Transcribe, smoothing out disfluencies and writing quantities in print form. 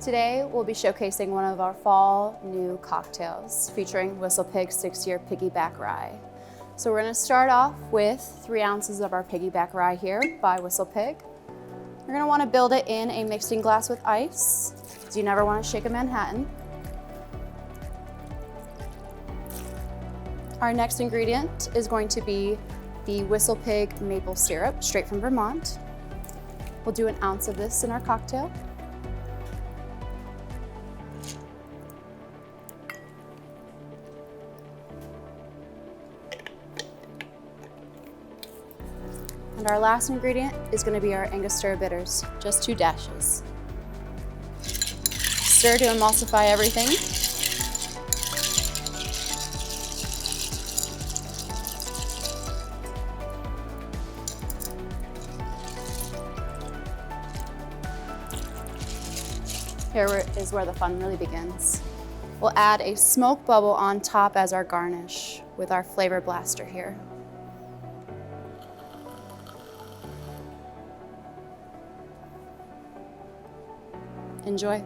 Today, we'll be showcasing one of our fall new cocktails featuring WhistlePig 6-year piggyback rye. So we're gonna start off with 3 ounces of our piggyback rye here by WhistlePig. You're gonna wanna build it in a mixing glass with ice, because you never wanna shake a Manhattan. Our next ingredient is going to be the WhistlePig maple syrup, straight from Vermont. We'll do 1 ounce of this in our cocktail. And our last ingredient is going to be our Angostura bitters, just 2 dashes. Stir to emulsify everything. Here is where the fun really begins. We'll add a smoke bubble on top as our garnish with our flavor blaster here. Enjoy.